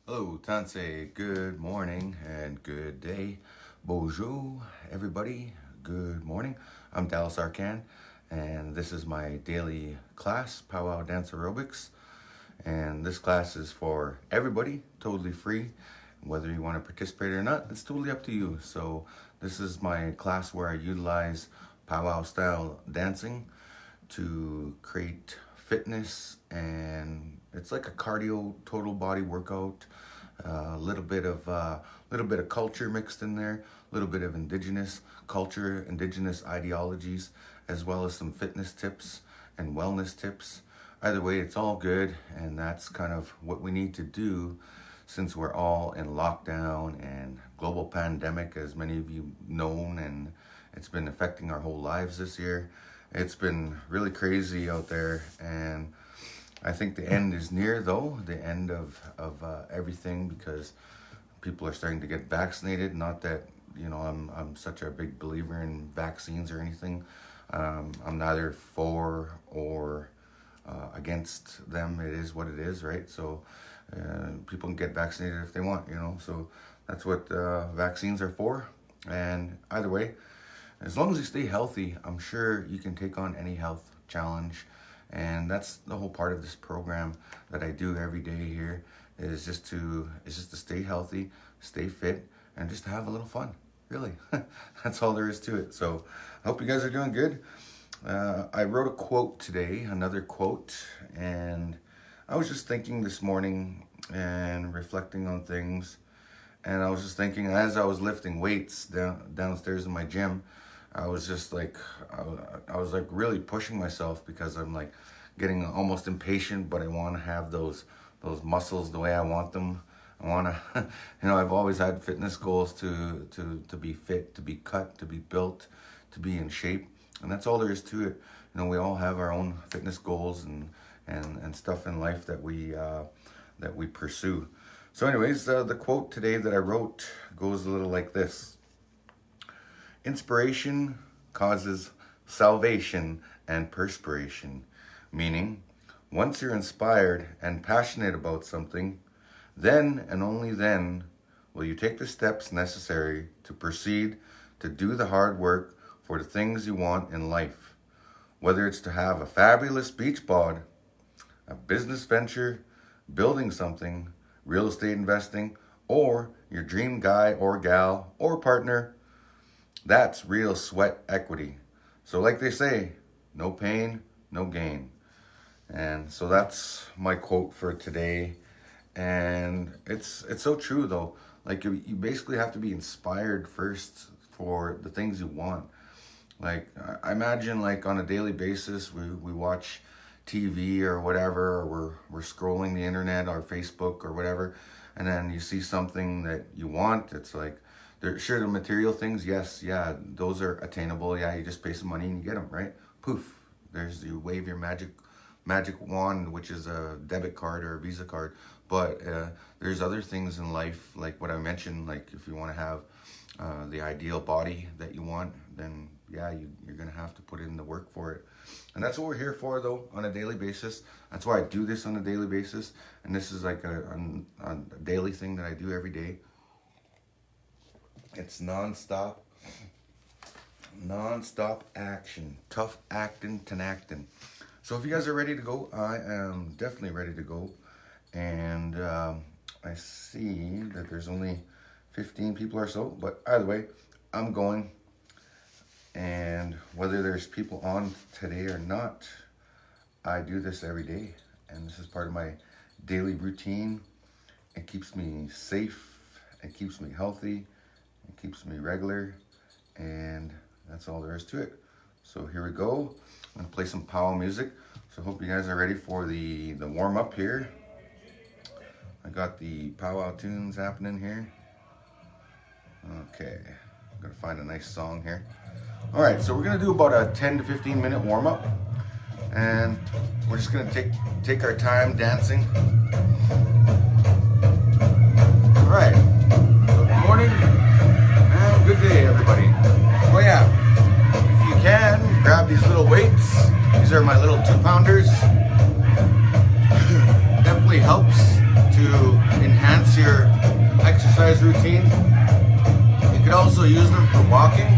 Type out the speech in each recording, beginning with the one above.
Hello, Tansei. Good morning and good day. Bonjour, everybody. Good morning. I'm Dallas Arcand, and this is my daily class, Powwow Dance Aerobics. And this class is for everybody, totally free. Whether you want to participate or not, it's totally up to you. So this is my class where I utilize powwow style dancing to create fitness, and it's like a cardio total body workout. A little bit of culture mixed in there, a little bit of indigenous culture, indigenous ideologies, as well as some fitness tips and wellness tips. Either way, it's all good, and that's kind of what we need to do since we're all in lockdown and global pandemic, as many of you know, and it's been affecting our whole lives this year. It's been really crazy out there, and I think the end is near, though, the end of everything, because people are starting to get vaccinated. Not that, I'm such a big believer in vaccines or anything. I'm neither for or against them. It is what it is, right? So people can get vaccinated if they want, so that's what vaccines are for. And either way, as long as you stay healthy, I'm sure you can take on any health challenge. And that's the whole part of this program that I do every day here, is just to stay healthy, stay fit, and just to have a little fun. Really, that's all there is to it. So I hope you guys are doing good. I wrote a quote today, another quote, and I was just thinking this morning and reflecting on things. And I was just thinking, as I was lifting weights downstairs in my gym, I was just like, I was like really pushing myself, because I'm like getting almost impatient, but I want to have those muscles the way I want them. I want to, I've always had fitness goals to be fit, to be cut, to be built, to be in shape. And that's all there is to it. We all have our own fitness goals and stuff in life that we pursue. So anyways, the quote today that I wrote goes a little like this. Inspiration causes salvation and perspiration, meaning once you're inspired and passionate about something, then and only then will you take the steps necessary to proceed to do the hard work for the things you want in life. Whether it's to have a fabulous beach bod, a business venture, building something, real estate investing, or your dream guy or gal or partner, that's real sweat equity. So like they say, no pain, no gain. And so that's my quote for today. And it's so true, though. Like you basically have to be inspired first for the things you want. Like I imagine, like on a daily basis, we watch TV or whatever, or we're scrolling the internet or Facebook or whatever, and then you see something that you want. It's like, sure, the material things, yes, yeah, those are attainable. Yeah, you just pay some money and you get them, right? Poof, you wave your magic wand, which is a debit card or a Visa card. But there's other things in life, like what I mentioned, like if you want to have the ideal body that you want, then yeah, you're going to have to put in the work for it. And that's what we're here for, though, on a daily basis. That's why I do this on a daily basis. And this is like a daily thing that I do every day. It's non-stop action, tough acting, tenactin'. So if you guys are ready to go, I am definitely ready to go. And I see that there's only 15 people or so, but either way, I'm going. And whether there's people on today or not, I do this every day. And this is part of my daily routine. It keeps me safe, it keeps me healthy, it keeps me regular, and that's all there is to it. So here we go. I'm gonna play some powwow music. So hope you guys are ready for the warm up here. I got the powwow tunes happening here. Okay, I'm gonna find a nice song here. All right, so we're gonna do about a 10 to 15 minute warm up, and we're just gonna take our time dancing. All right, so good morning and good day, everybody. Oh yeah, if you can, grab these little weights. These are my little 2-pounders. Definitely helps to enhance routine. You could also use them for walking.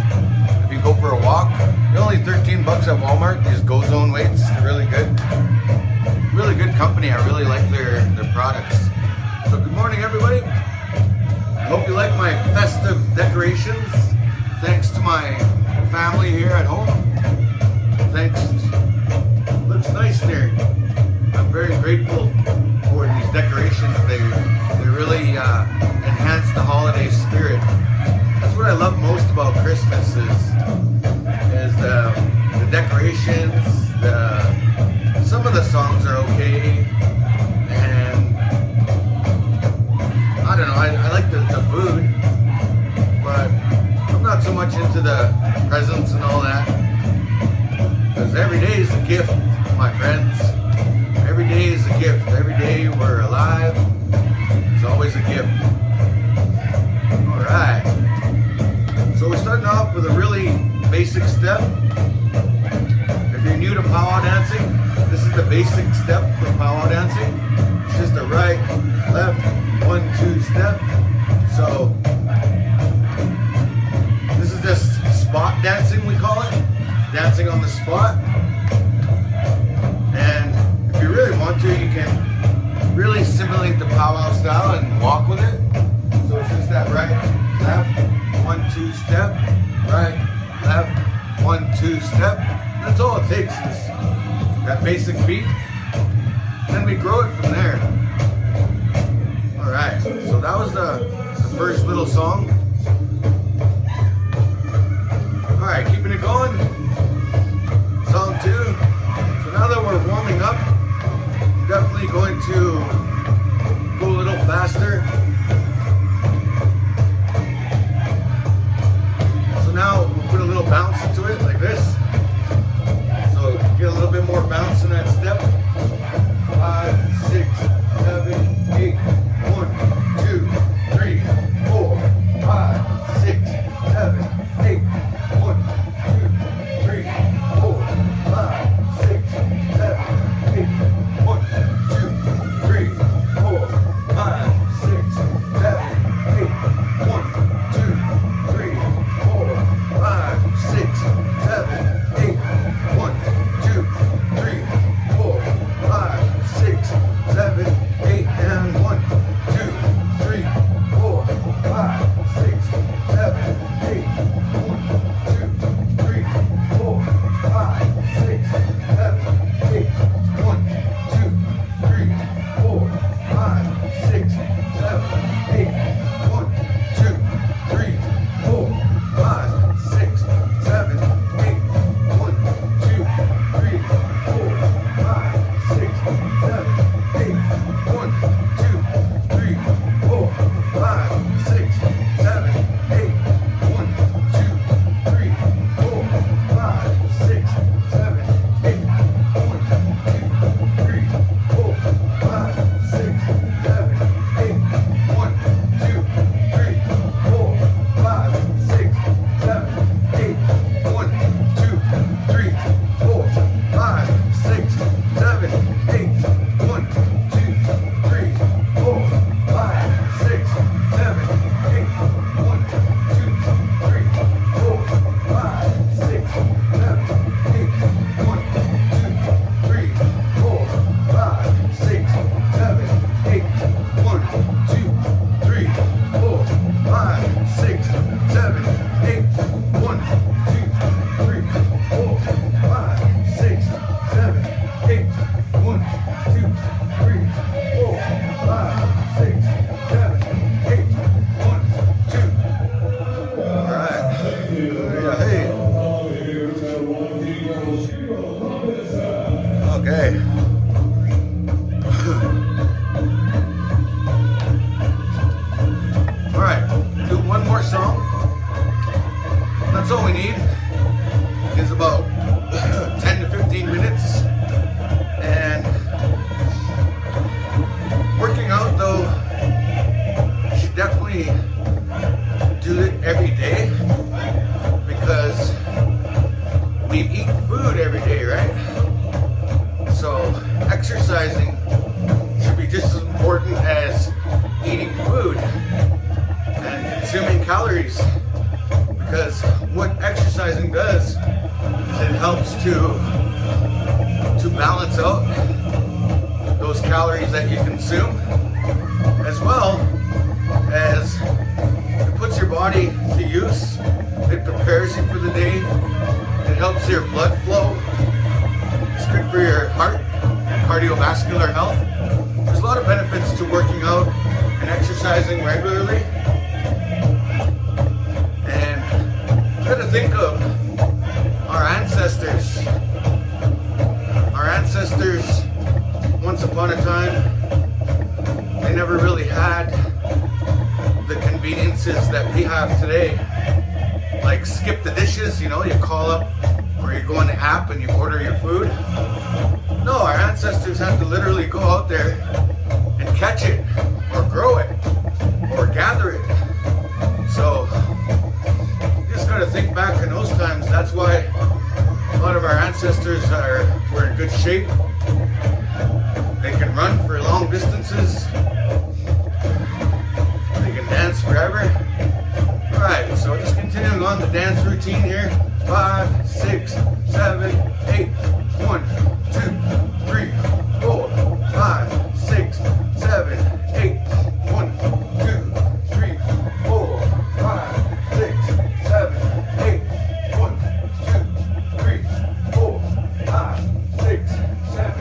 If you go for a walk, they're only 13 bucks at Walmart. These Go Zone weights, they're really good. Really good company. I really like their products. So good morning, everybody. I hope you like my festive decorations. Thanks to my family here at home. Thanks. Looks nice there. I'm very grateful for these decorations. They really enhance the holiday spirit. That's what I love most about Christmas is the decorations. Some of the songs are okay, and I don't know. I like the food, but I'm not so much into the presents and all that. Because every day is a gift, my friends. Every day is a gift. Every day we're alive, it's always a gift. Alright. So we're starting off with a really basic step. If you're new to powwow dancing, this is the basic step for powwow dancing. It's just a right, left, 1, 2 step. So this is just spot dancing, we call it. Dancing on the spot. And if you really want to, you can really simulate the powwow style and walk with it. So it's just that right, left, 1, 2 step, right, left, 1, 2 step. That's all it takes is that basic beat. Then we grow it from there. Alright, so that was the first little song. Alright, keeping it going. Song 2. So now that we're warming up, definitely going to go a little faster. So now we'll put a little bounce into it like this. So get a little bit more bounce in that step. 5, 6, 7, 8. 1, 2, 3, 4, 5, 6, 7, 8. 1, 2, 3, 4, 5, 6, 7, 8. 1, 2, 3, 4, 5, 6, 7, 8. 1, 2, 3, 4, 5, 6, calories, because what exercising does is it helps to balance out those calories that you consume, as well as it puts your body to use. It prepares you for the day. It helps your blood flow. It's good for your heart and cardiovascular health. There's a lot of benefits to working out and exercising regularly. And you got to think of our ancestors. Our ancestors, once upon a time, they never really had the conveniences that we have today. Like skip the dishes, you know, you call up or you go on the app and you order your food. No, our ancestors had to literally go out there and catch it or grow it or gather it. So you just gotta think back in those times. That's why a lot of our ancestors were in good shape. They can run for long distances. They can dance forever. Alright, so just continuing on the dance routine here. 5, 6, 7, 8. 1, 2, 3, 4, 5, 6, 7, 8. 1, 2, 3, 4, 5, 6, 7, 8. 1, 2, 3, 4, 5, 6, 7,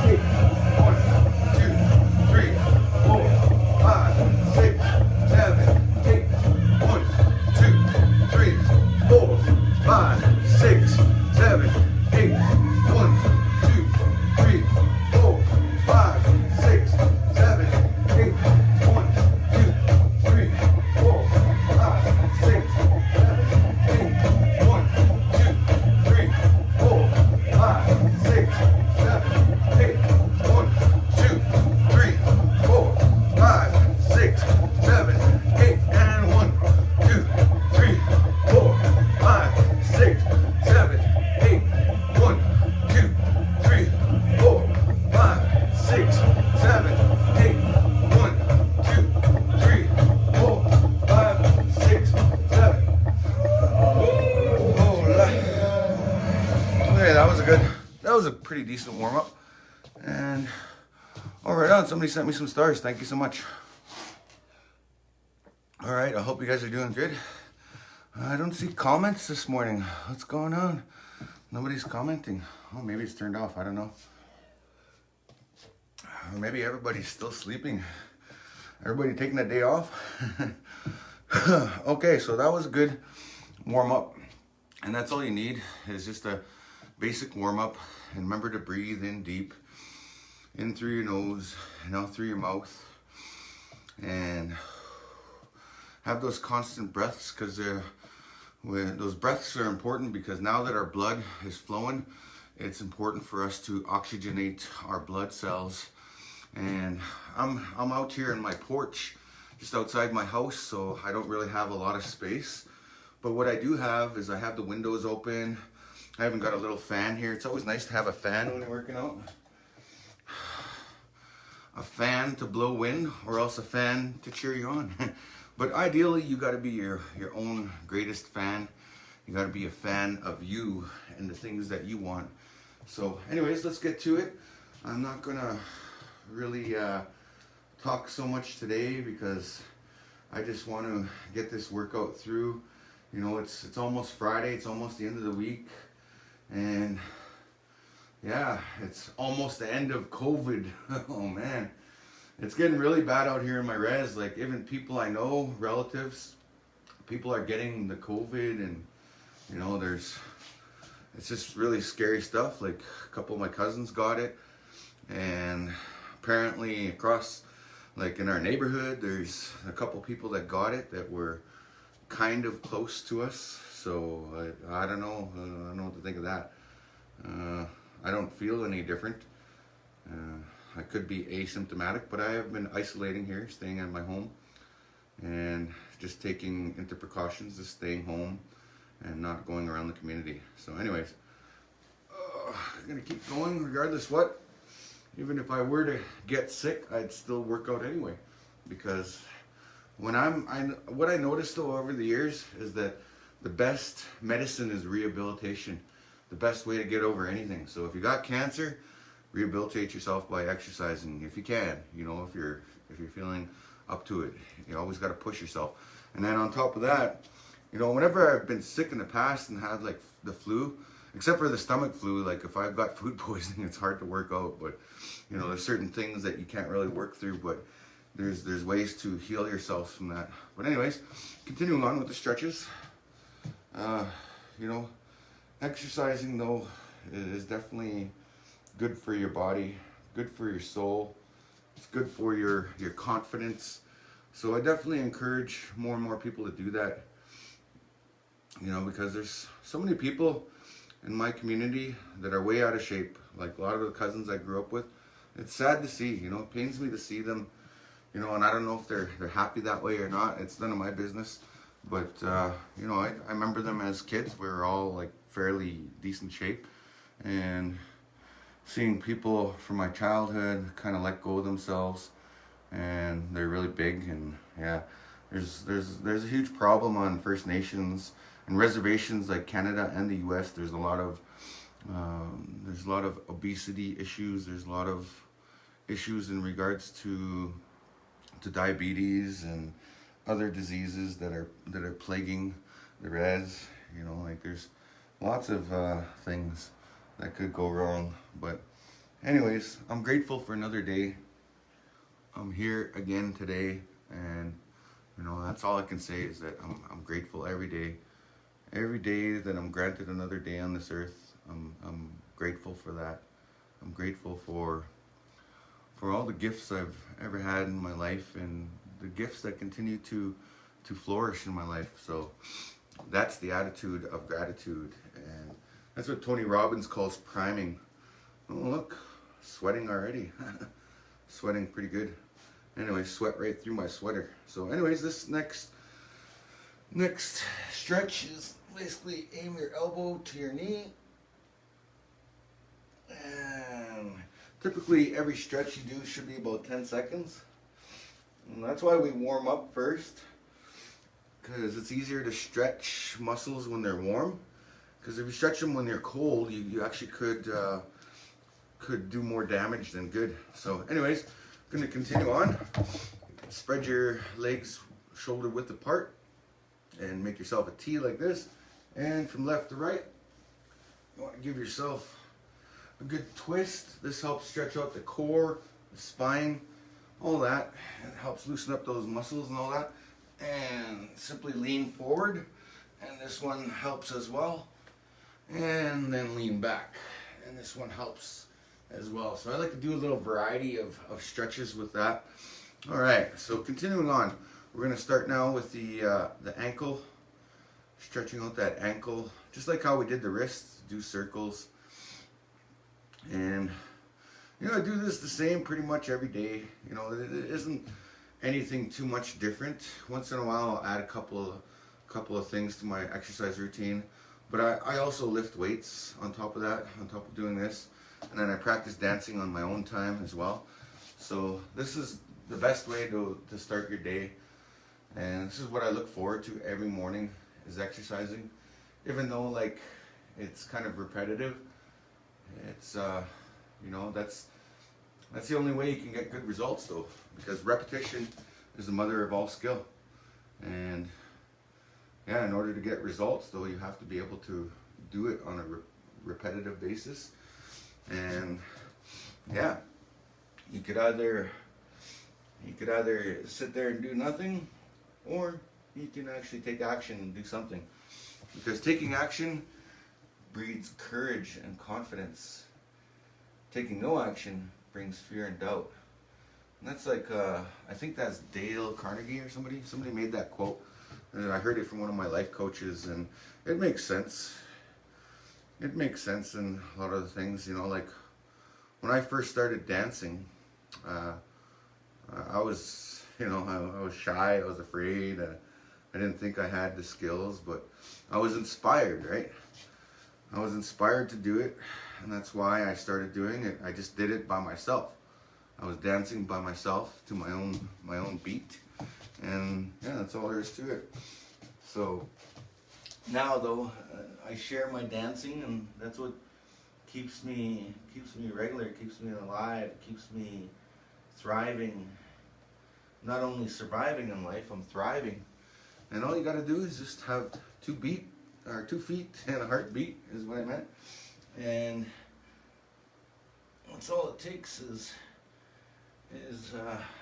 8. 1, 2, 3, 4, 5, 6, 7, 8. 1, 2, 3, 4, 5, 6, 7, 8. 1, 2, 3, 4, 5, 6, 7, 8. 1, 2, 3, 4, 5, 6, 7, 8. 1, 2, 3, 4, 5, 6, 7, 8. 1, 2, 3, 4, 5, 6, 7, 8. And 1, 2, 3, 4, 5, 6, 7, 8. 1, 2, 3, 4, 5, 6, 7, 8. 1, 2, 3, 4, 5, 6, 7. Okay, that was a pretty decent warm up. And all right on, somebody sent me some stars. Thank you so much. All right, I hope you guys are doing good. I don't see comments this morning. What's going on? Nobody's commenting. Oh, maybe it's turned off. I don't know. Or maybe everybody's still sleeping. Everybody taking a day off. Okay, so that was a good warm up. And that's all you need is just a basic warm up. And remember to breathe in deep. In through your nose and out through your mouth. And have those constant breaths, because those breaths are important, because now that our blood is flowing, it's important for us to oxygenate our blood cells. And I'm out here in my porch, just outside my house, so I don't really have a lot of space. But what I do have is I have the windows open. I haven't got a little fan here. It's always nice to have a fan when you're working out. A fan to blow wind, or else a fan to cheer you on. But ideally, you got to be your own greatest fan. You got to be a fan of you and the things that you want. So anyways, let's get to it. I'm not going to really talk so much today, because I just want to get this workout through. You know, it's almost Friday. It's almost the end of the week. And yeah, it's almost the end of COVID. Oh man, it's getting really bad out here in my res. Like, even people I know, relatives, people are getting the COVID, and you know, it's just really scary stuff. Like, a couple of my cousins got it, and apparently across, like in our neighborhood, there's a couple people that got it that were kind of close to us. So I don't know. I don't know what to think of that. I don't feel any different. I could be asymptomatic, but I have been isolating here, staying at my home, and just taking into precautions, just staying home and not going around the community. So anyways, I'm gonna keep going regardless what. Even if I were to get sick, I'd still work out anyway, because what I noticed though over the years is that the best medicine is rehabilitation. The best way to get over anything. So if you got cancer, rehabilitate yourself by exercising if you can. You know, if you're feeling up to it, you always got to push yourself. And then on top of that, you know, whenever I've been sick in the past and had like the flu, except for the stomach flu, like if I've got food poisoning, it's hard to work out. But you know, there's certain things that you can't really work through, but there's ways to heal yourself from that. But anyways, continuing on with the stretches. You know, exercising though is definitely good for your body, good for your soul. It's good for your confidence. So I definitely encourage more and more people to do that. You know, because there's so many people in my community that are way out of shape. Like a lot of the cousins I grew up with. It's sad to see, you know, it pains me to see them, you know, and I don't know if they're happy that way or not. It's none of my business. But, you know, I remember them as kids. We were all like fairly decent shape. And seeing people from my childhood kind of let go of themselves, and they're really big, and yeah, there's a huge problem on First Nations and reservations like Canada and the U.S. There's a lot of obesity issues. There's a lot of issues in regards to diabetes and other diseases that are plaguing the res. You know, like there's lots of things that could go wrong. But anyways, I'm grateful for another day. I'm here again today, and you know, that's all I can say is that I'm grateful every day. Every day that I'm granted another day on this earth, I'm grateful for that. I'm grateful for all the gifts I've ever had in my life, and the gifts that continue to flourish in my life. So that's the attitude of gratitude, and that's what Tony Robbins calls priming. Oh look, sweating already. Sweating pretty good. Anyway, sweat right through my sweater. So anyways, this next stretch is basically aim your elbow to your knee. And typically every stretch you do should be about 10 seconds. And that's why we warm up first, because it's easier to stretch muscles when they're warm. Because if you stretch them when they're cold, you actually could do more damage than good. So anyways, I'm going to continue on. Spread your legs shoulder width apart and make yourself a T like this. And from left to right, you want to give yourself a good twist. This helps stretch out the core, the spine, all that. It helps loosen up those muscles and all that. And simply lean forward. And this one helps as well. And then lean back. And this one helps as well. So I like to do a little variety of stretches with that. All right, so continuing on, we're going to start now with the ankle, stretching out that ankle, just like how we did the wrists. Do circles, and you know, I do this the same pretty much every day. You know, it isn't anything too much different. Once in a while, I'll add a couple of things to my exercise routine, but I also lift weights on top of that, on top of doing this. And then I practice dancing on my own time as well. So this is the best way to start your day. And this is what I look forward to every morning, is exercising. Even though like it's kind of repetitive, it's you know, that's the only way you can get good results though, because repetition is the mother of all skill. And yeah, in order to get results though, you have to be able to do it on a repetitive basis. And yeah, you could either sit there and do nothing, or you can actually take action and do something. Because taking action breeds courage and confidence. Taking no action brings fear and doubt. And that's like I think that's Dale Carnegie or somebody made that quote. And I heard it from one of my life coaches, and it makes sense. It makes sense in a lot of the things, you know, like when I first started dancing, I was, you know, I was shy, I was afraid, I didn't think I had the skills, but I was inspired, right? I was inspired to do it, and that's why I started doing it. I just did it by myself. I was dancing by myself to my own beat, And yeah, that's all there is to it. So now though, I share my dancing, and that's what keeps me regular, keeps me alive, keeps me thriving. Not only surviving in life, I'm thriving. And all you gotta do is just have 2 feet and a heartbeat is what I meant. And that's all it takes is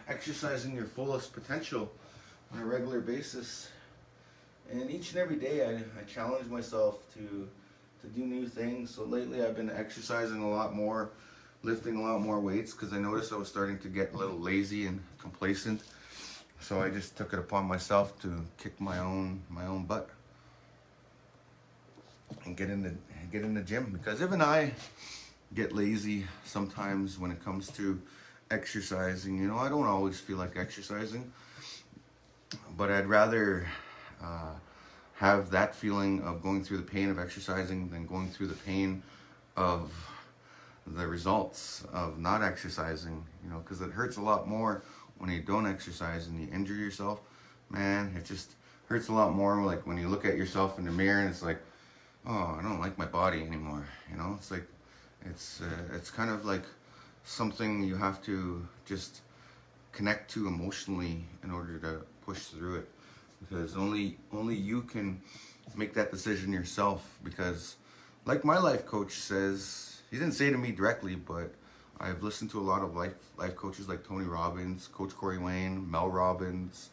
exercising your fullest potential on a regular basis. And each and every day I challenge myself to do new things. So lately I've been exercising a lot more, lifting a lot more weights, because I noticed I was starting to get a little lazy and complacent. So I just took it upon myself to kick my own butt and get in the gym, because even I get lazy sometimes when it comes to exercising. You know, I don't always feel like exercising, but I'd rather have that feeling of going through the pain of exercising than going through the pain of the results of not exercising, you know, because it hurts a lot more when you don't exercise and you injure yourself. Man, it just hurts a lot more, like when you look at yourself in the mirror and it's like, oh, I don't like my body anymore, you know. It's like, it's kind of like something you have to just connect to emotionally in order to push through it, because only you can make that decision yourself. Because like my life coach says, he didn't say to me directly, but I've listened to a lot of life coaches like Tony Robbins, Coach Corey Wayne, Mel Robbins,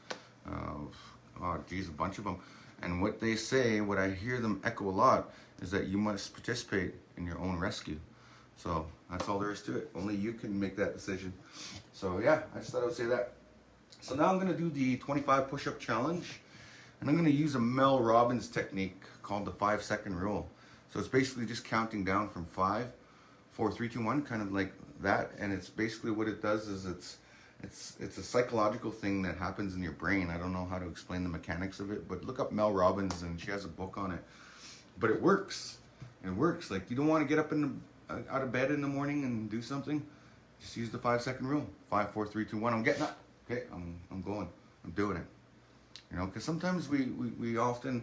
a bunch of them. And what they say, what I hear them echo a lot, is that you must participate in your own rescue. So that's all there is to it. Only you can make that decision. So yeah, I just thought I would say that. So now I'm going to do the 25 push-up challenge, and I'm going to use a Mel Robbins technique called the 5-second rule. So it's basically just counting down from 5, 4, 3, 2, 1, kind of like that. And it's basically what it does is it's a psychological thing that happens in your brain. I don't know how to explain the mechanics of it, but look up Mel Robbins, and she has a book on it. But it works. It works. Like, you don't want to get up out of bed in the morning and do something, just use the 5-second rule. 5, 4, 3, 2, 1. I'm getting up. Okay, I'm going. I'm doing it. You know, because sometimes we often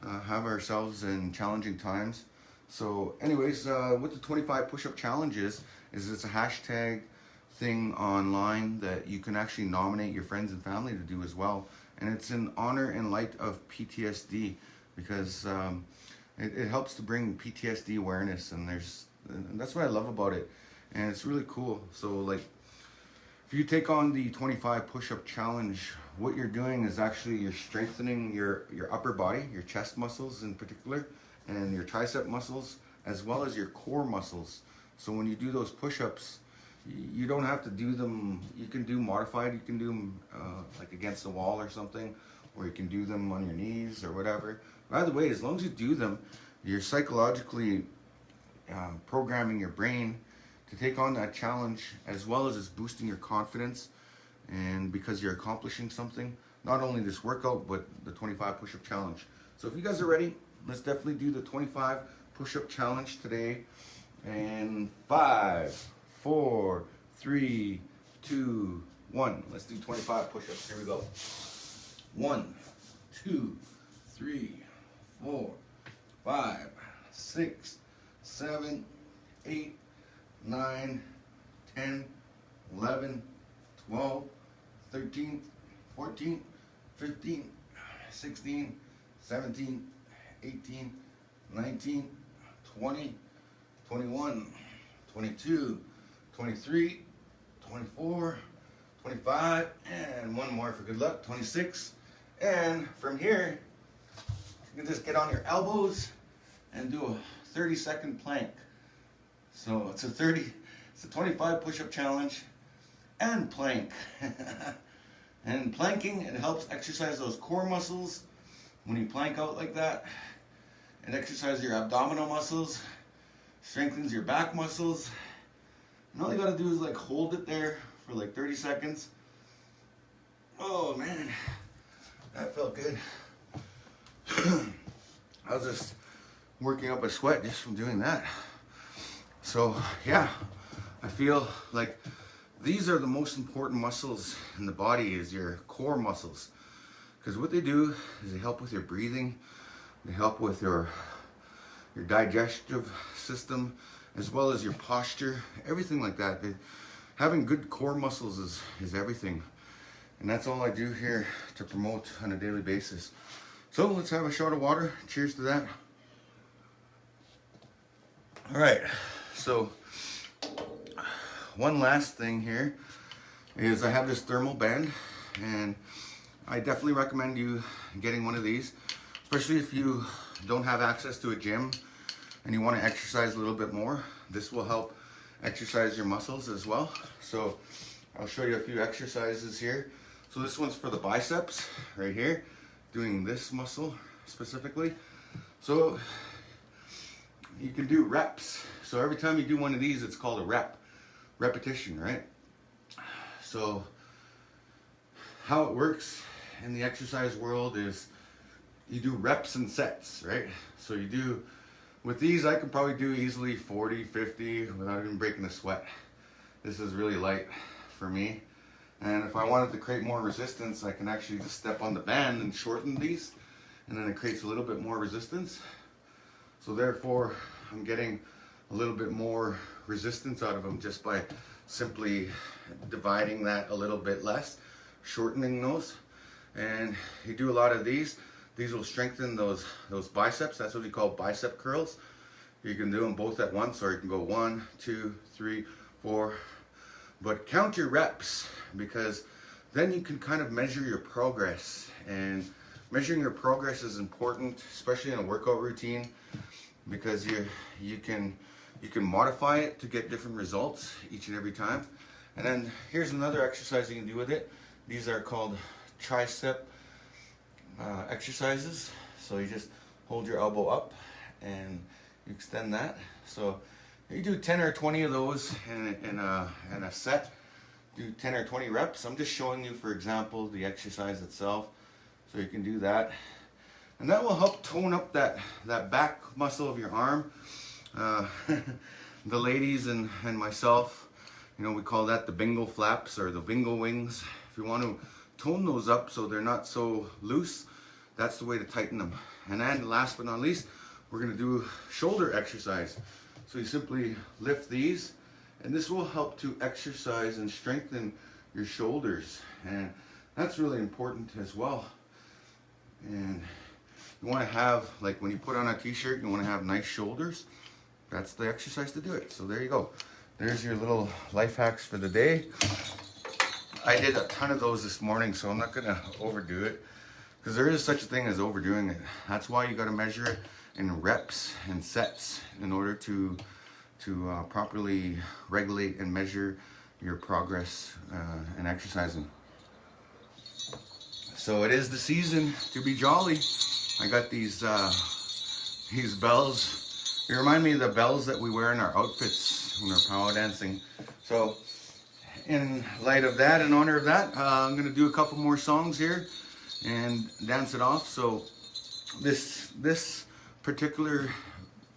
have ourselves in challenging times. So anyways, what the 25 push-up challenge is it's a hashtag thing online that you can actually nominate your friends and family to do as well. And it's in honor and light of PTSD, because it helps to bring PTSD awareness, and that's what I love about it. And it's really cool. So like, if you take on the 25 push-up challenge, what you're doing is actually you're strengthening your upper body, your chest muscles in particular, and your tricep muscles, as well as your core muscles. So when you do those push-ups, you don't have to do them, you can do modified, you can do them like against the wall or something, or you can do them on your knees or whatever. By the way, as long as you do them, you're psychologically programming your brain to take on that challenge, as well as it's boosting your confidence, and because you're accomplishing something, not only this workout, but the 25 push-up challenge. So if you guys are ready, let's definitely do the 25 push-up challenge today. And 5, 4, 3, 2, 1. Let's do 25 push-ups. Here we go. 1, 2, 3, 4, 5, 6, 7, 8, 9, 10, 11, 12, 13, 14, 15, 16, 17, 18, 19, 20, 21, 22, 23, 24, 25, and one more for good luck, 26. And from here, you can just get on your elbows and do a 30-second plank. So it's a 25 push-up challenge and plank. And planking, it helps exercise those core muscles. When you plank out like that, it exercises your abdominal muscles, strengthens your back muscles. And all you gotta do is like hold it there for like 30 seconds. Oh man, that felt good. I was just working up a sweat just from doing that. So yeah, I feel like these are the most important muscles in the body, is your core muscles. because what they do is they help with your breathing, they help with your digestive system, as well as your posture, everything like that. Having good core muscles is everything. And that's all I do here to promote on a daily basis. So let's have a shot of water. Cheers to that. All right, so one last thing here is I have this thermal band, and I definitely recommend you getting one of these, especially if you don't have access to a gym and you want to exercise a little bit more. This will help exercise your muscles as well. So I'll show you a few exercises here. So this one's for the biceps right here, doing this muscle specifically. So you can do reps. So every time you do one of these, it's called a repetition, right? So how it works in the exercise world is you do reps and sets, right? So you do, with these, I could probably do easily 40, 50 without even breaking a sweat. This is really light for me. And if I wanted to create more resistance, I can actually just step on the band and shorten these, and then it creates a little bit more resistance. So therefore, I'm getting a little bit more resistance out of them just by simply dividing that a little bit less, shortening those. And you do a lot of these will strengthen those biceps. That's what we call bicep curls. You can do them both at once, or you can go 1, 2, 3, 4. But count your reps, because then you can kind of measure your progress. And measuring your progress is important, especially in a workout routine, because you can modify it to get different results each and every time. And then here's another exercise you can do with it. These are called tricep exercises. So you just hold your elbow up and you extend that. So you do 10 or 20 of those in a set. Do 10 or 20 reps. I'm just showing you, for example, the exercise itself. So you can do that. And that will help tone up that back muscle of your arm. The ladies and myself, we call that the bingo flaps or the bingo wings. If you want to tone those up so they're not so loose, that's the way to tighten them. And then last but not least, we're going to do shoulder exercise. So you simply lift these, and this will help to exercise and strengthen your shoulders. And that's really important as well. And you want to have, like when you put on a t-shirt, you want to have nice shoulders. That's the exercise to do it. So there you go. There's your little life hacks for the day. I did a ton of those this morning, so I'm not going to overdo it, because there is such a thing as overdoing it. That's why you got to measure it in reps and sets in order to properly regulate and measure your progress in exercising. So it is the season to be jolly. I got these bells. They remind me of the bells that we wear in our outfits when we're powwow dancing. So in light of that, in honor of that, I'm going to do a couple more songs here and dance it off. So this particular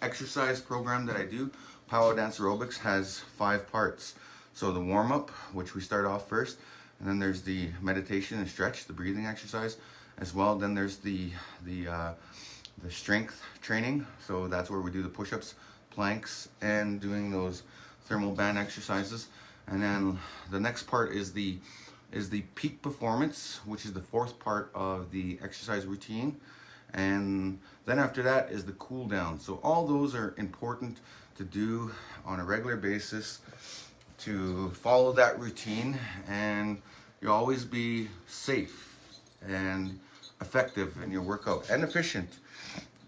exercise program that I do, Powwow Dance Aerobics, has 5 parts. So the warm-up, which we start off first, and then there's the meditation and stretch, the breathing exercise as well. Then there's the strength training. So that's where we do the push-ups, planks, and doing those thermal band exercises. And then the next part is the peak performance, which is the 4th part of the exercise routine. And then after that is the cool down. So all those are important to do on a regular basis to follow that routine, and you'll always be safe and effective in your workout and efficient,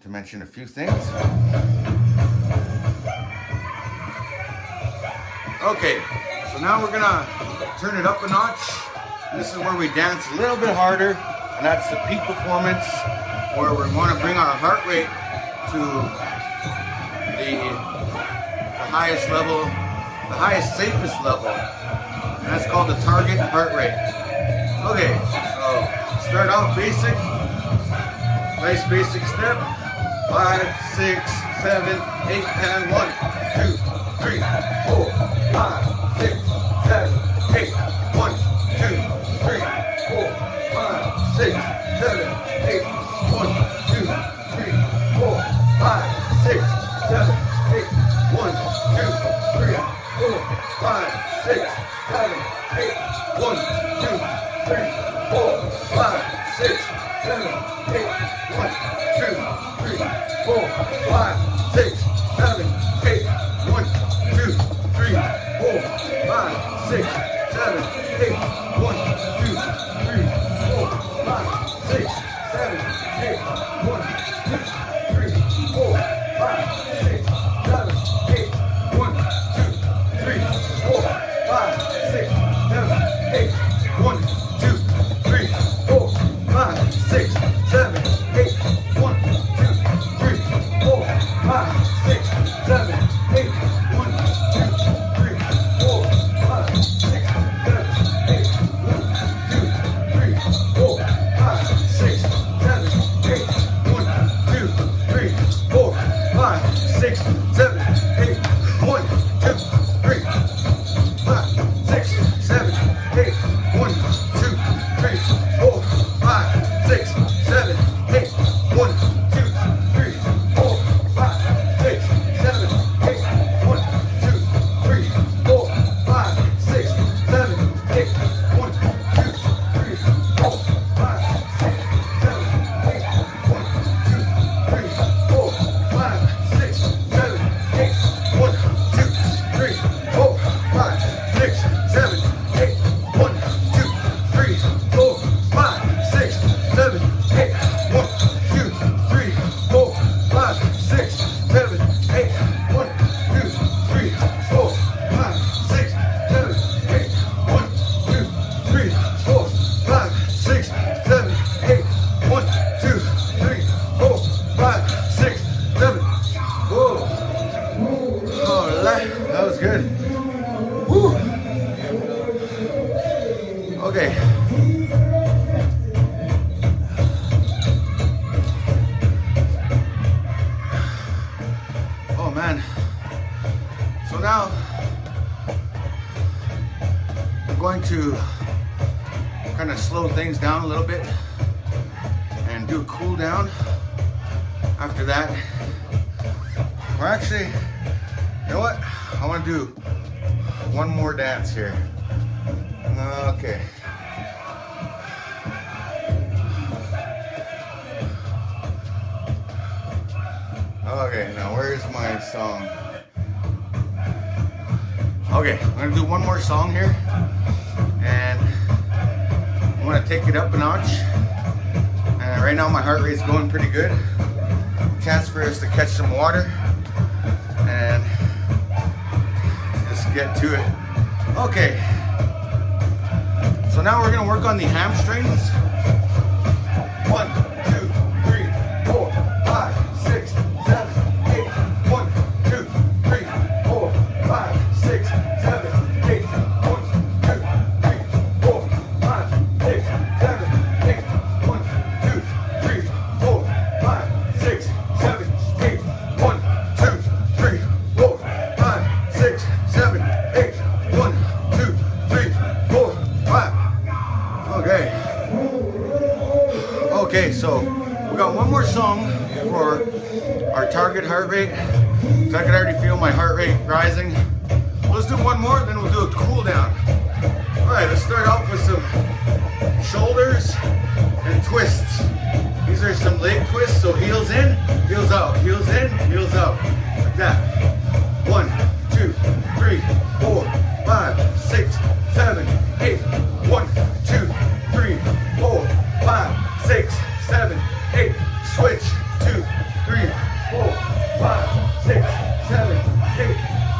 to mention a few things. Okay, so now we're gonna turn it up a notch. This is where we dance a little bit harder, and that's the peak performance, where we want to bring our heart rate to the highest level, the highest safest level, and that's called the target heart rate. Okay, so start off basic, nice basic step, 5, 6, 7, 8, and 1, 2, 3, 4, 5, 6, 7, 8, 1, 2, 3, 4, 5, 6, 7, 8. 1, 2, 3, 4, 5, 6, 7, 8. 1, 2, 3, 4, 5, 6, 7, 8. 1, 2, 3, 4, 5, 6, 7, 8. 1, 2, 3, 4, 5, 6, 7, 8. 1, 2, 3, 4, 5, 6, 7, 8. 1, 2, 3, 4, 5, 6, 7, 8. 1, 2, 3, 4, 5, 6, 7, 8. 1, 2, 3, 4, 5, 6, 7, 8. 1, 2, 3, 4, 5, 6, 7, 8. 1, 2, 3, 4, 5, 6, 7, 8. 1, 2, 3, 4, 5, 6, 7, 8. 1, 2, 3, 4, 5, 6, 7, 8. 1, 2, 3, 4, 5, 6, 7, 8. 1, 2, 3, 5, 6, 7, 8. 1, 2, 3, 4, 5, 6, 7, 8. 1, 2, 3, 4, 5, 6, 7, 8. 1, 2, 3, 4, 5, 6, 7, 8. 1, 2, 3, 4, 5, 6, 7, 8. 1, 2, 3, 4, 5, 6, 7, 8. 1, 2, 3, 4, 5, 6, 7, 8. 1, 2, 3, 4, 5, 6, 7, 8. 1, 2, 3, 4, 5, 6, 7, 8. 1, 2, 3, 4, 5, 6, 7, 8. 1, 2, 3, 4, 5, 6, 7, 8. 1, 2, 3, 4, 5, 6, 7. Whoa. Oh, that was good. Woo. Okay. Oh man. So now I'm going to kind of slow things down a little bit and do a cool down. After that, or actually, you know what? I want to do one more dance here. Okay. Okay, now where's my song? Okay, I'm gonna do one more song here, and I'm gonna take it up a notch. And right now my heart rate's going pretty good. Chance for us to catch some water and just get to it. Okay, so now we're gonna work on the hamstrings. 1, 2, 3, 4, 5, 6, 7, 8. 1, 2, 3, 4, 5, 6, 7, 8. 1, 2, 3, 4, 5, 6, 7, 8. 1, 2, 3, 4, 5, 6, 7, 8. 1, 2, 3, 4, 5, 6, 7, 8. 1, 2, 3, 4, 5. Okay. Okay, so we got one more song for our target heart rate. So I can already feel my heart rate rising. Let's do one more, then we'll do a cool down. All right, let's start off with some shoulders and twists. These are some leg twists, so heels in, heels out, heels in, heels out, like that. 1, 2, 3, 4, 5, 6, 7, 8. 1, 2, 3, 4, 5, 6, 7, 8. Switch. 2, 3, 4, 5, 6, 7, 8.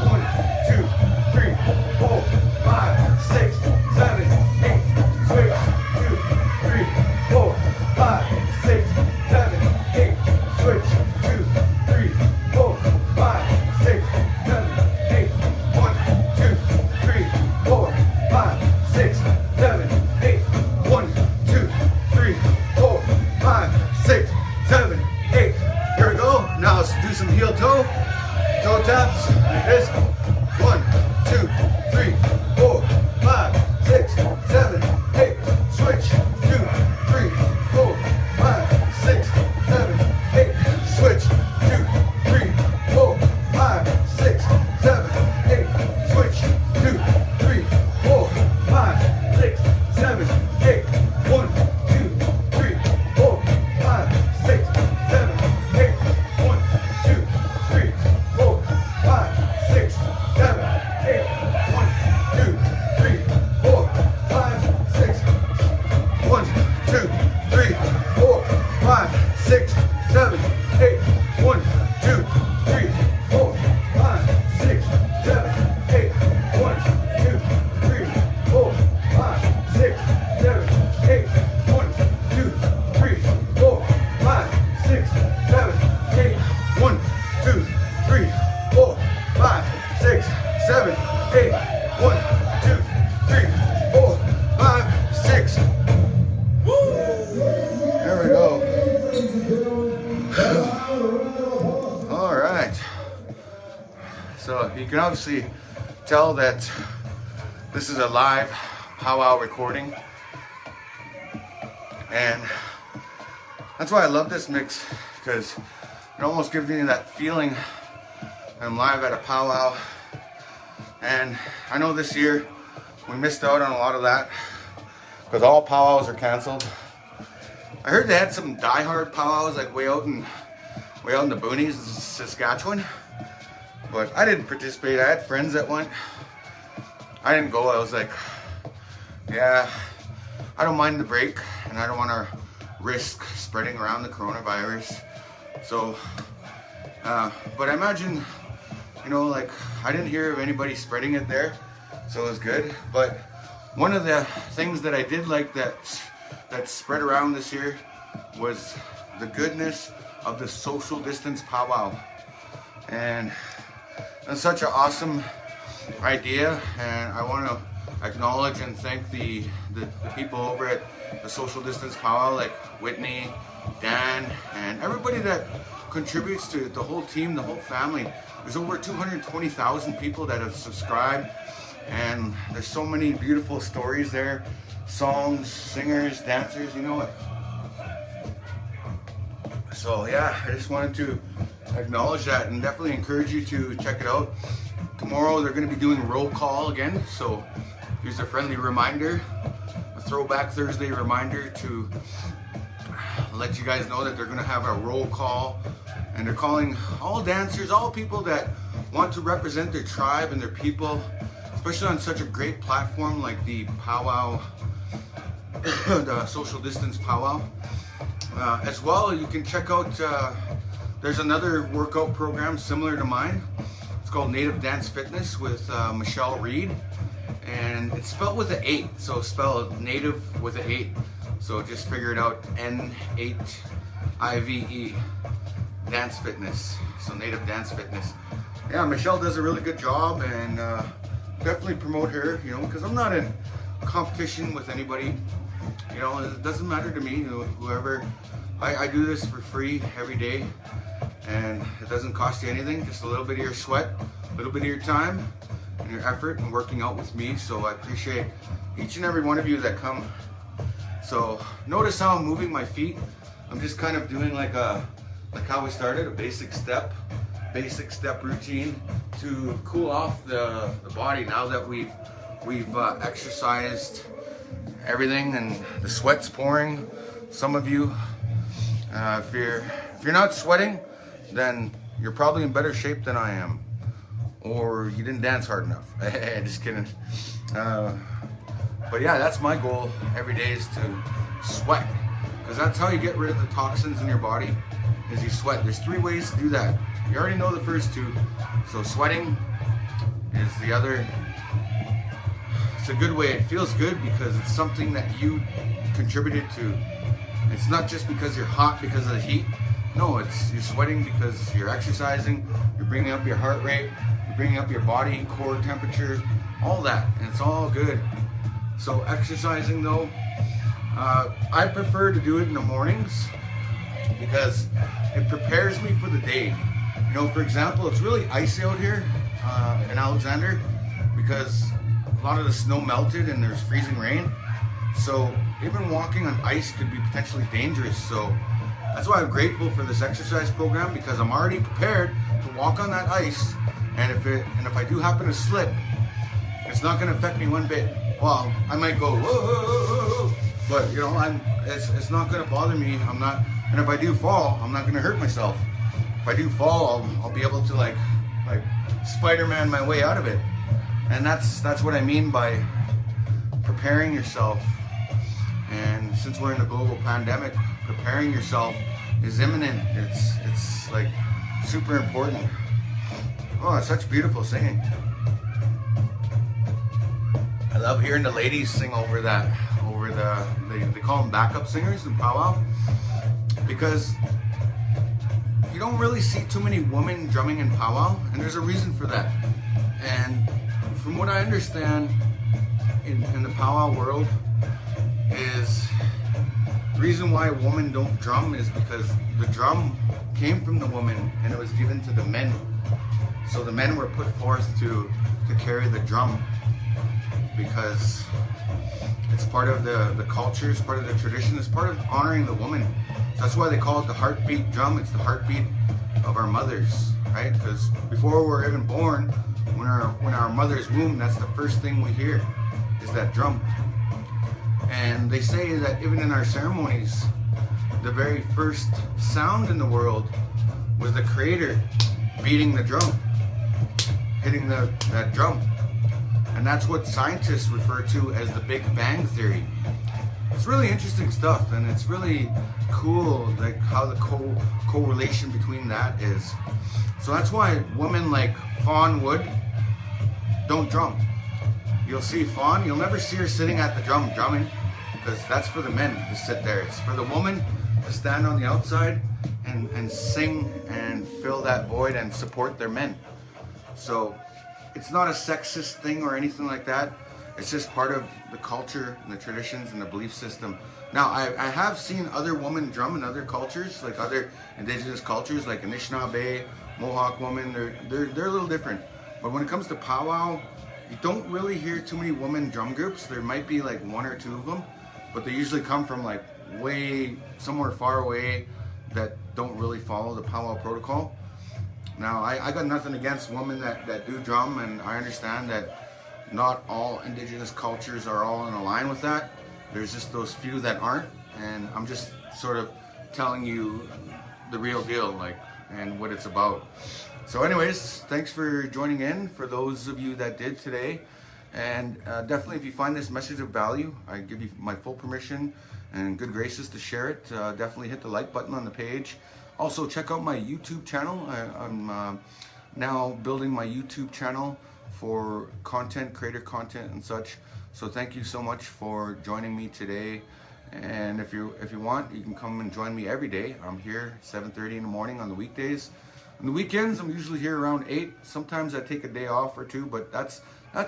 1, 2, 3, 4, 5, 6, 7, 8. Switch. 2, 3, 4, 5, 6, 7, 8. Switch. 2, 3, 4, 5, 6, 7, 8. 1, 2, 3, 4, 5, 6, 7, 8. 1, 2, 3, 4, 5, 6, 7, 8. Here we go. Now let's do some heel toe taps like this. 1, 2, 3, 4, 5, 6, 7, 8. Switch. 2, 3, 4, All right. So you can obviously tell that this is a live powwow recording, and that's why I love this mix, because it almost gives me that feeling I'm live at a powwow. And I know this year we missed out on a lot of that because all powwows are canceled. I heard they had some die-hard powwows like way out in the boonies, Saskatchewan, but I didn't participate. I had friends that went. I didn't go. I was like, yeah, I don't mind the break, and I don't want to risk spreading around the coronavirus. So, but I imagine, you know, like, I didn't hear of anybody spreading it there, so it was good. But one of the things that I did like that spread around this year was the goodness of the social distance powwow. And it's such an awesome idea, and I want to acknowledge and thank the people over at the social distance powwow, like Whitney, Dan, and everybody that contributes to the whole team, the whole family. There's over 220,000 people that have subscribed, and there's so many beautiful stories there, songs, singers, dancers, you know what. So yeah, I just wanted to acknowledge that and definitely encourage you to check it out. Tomorrow they're going to be doing roll call again, so here's a friendly reminder, a throwback Thursday reminder to let you guys know that they're going to have a roll call, and they're calling all dancers, all people that want to represent their tribe and their people, especially on such a great platform like the powwow, the social distance powwow. As well, you can check out, there's another workout program similar to mine. It's called Native Dance Fitness with Michelle Reed, and it's spelled with an 8, so spell native with an 8. So just figure it out, N8IVE, Dance Fitness, so Native Dance Fitness. Yeah, Michelle does a really good job, and definitely promote her, you know, because I'm not in competition with anybody. You know, it doesn't matter to me, you know, whoever. I do this for free every day, and it doesn't cost you anything, just a little bit of your sweat, a little bit of your time, and your effort and working out with me. So I appreciate each and every one of you that come. So notice how I'm moving my feet. I'm just kind of doing like how we started, a basic step routine to cool off the body now that we've exercised everything and the sweat's pouring. Some of you, if you're not sweating, then you're probably in better shape than I am, or you didn't dance hard enough. Just kidding. But yeah, that's my goal every day, is to sweat, because that's how you get rid of the toxins in your body, is you sweat. There's 3 ways to do that. You already know the first 2. So sweating is the other. It's a good way. It feels good because it's something that you contributed to. It's not just because you're hot because of the heat. No, it's you're sweating because you're exercising, you're bringing up your heart rate, you're bringing up your body core temperature, all that, and it's all good. So exercising though, I prefer to do it in the mornings because it prepares me for the day. You know, for example, it's really icy out here in Alexander because a lot of the snow melted and there's freezing rain. So even walking on ice could be potentially dangerous. So that's why I'm grateful for this exercise program, because I'm already prepared to walk on that ice. And if I do happen to slip, it's not going to affect me one bit. Well, I might go whoa, whoa, whoa, whoa, but you know, it's not going to bother me. I'm not, and if I do fall, I'm not going to hurt myself. If I do fall, I'll be able to like Spider-Man my way out of it. And that's what I mean by preparing yourself. And since we're in a global pandemic, preparing yourself is imminent. It's like super important. Oh, it's such beautiful singing. I love hearing the ladies sing over they call them backup singers in powwow, because you don't really see too many women drumming in powwow, and there's a reason for that. And from what I understand in the powwow world is The reason why women don't drum is because the drum came from the woman and it was given to the men. So the men were put forth to carry the drum because it's part of the culture, it's part of the tradition, it's part of honoring the woman. So that's why they call it the heartbeat drum. It's the heartbeat of our mothers, right? Because before we're even born, when our mother's womb, that's the first thing we hear is that drum. And they say that even in our ceremonies, the very first sound in the world was the creator beating the drum, hitting that drum. And that's what scientists refer to as the Big Bang Theory. It's really interesting stuff, and it's really cool, like how the correlation between that is. So that's why women like Fawn Wood don't drum. You'll see Fawn, you'll never see her sitting at the drum drumming, because that's for the men to sit there. It's for the woman to stand on the outside and sing and fill that void and support their men. So it's not a sexist thing or anything like that. It's just part of the culture and the traditions and the belief system. Now, I have seen other women drum in other cultures, like other indigenous cultures, like Anishinaabe, Mohawk women. They're a little different. But when it comes to powwow, you don't really hear too many women drum groups. There might be like one or two of them, but they usually come from like way somewhere far away that don't really follow the powwow protocol. Now, I got nothing against women that do drum, and I understand that not all indigenous cultures are all in line with that. There's just those few that aren't, and I'm just sort of telling you the real deal, like, and what it's about. So anyways, thanks for joining in, for those of you that did today. And definitely, if you find this message of value, I give you my full permission and good graces to share it. Definitely hit the like button on the page. Also, check out my YouTube channel. I'm now building my YouTube channel for content, creator content and such. So thank you so much for joining me today. And if you want, you can come and join me every day. I'm here 7:30 in the morning on the weekdays. On the weekends, I'm usually here around 8. Sometimes I take a day off or two, but that's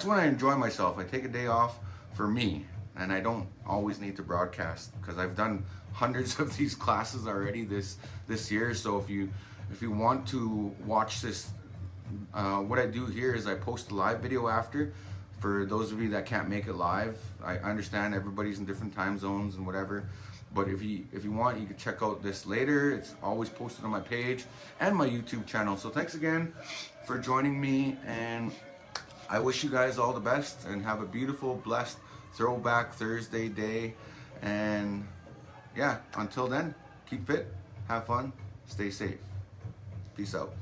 when I enjoy myself. I take a day off for me, and I don't always need to broadcast because I've done hundreds of these classes already this year. So if you want to watch this, what I do here is I post a live video after. For those of you that can't make it live, I understand everybody's in different time zones and whatever. But if you want, you can check out this later. It's always posted on my page and my YouTube channel. So thanks again for joining me, and I wish you guys all the best and have a beautiful, blessed Throwback Thursday day. And yeah, until then, keep fit, have fun, stay safe. Peace out.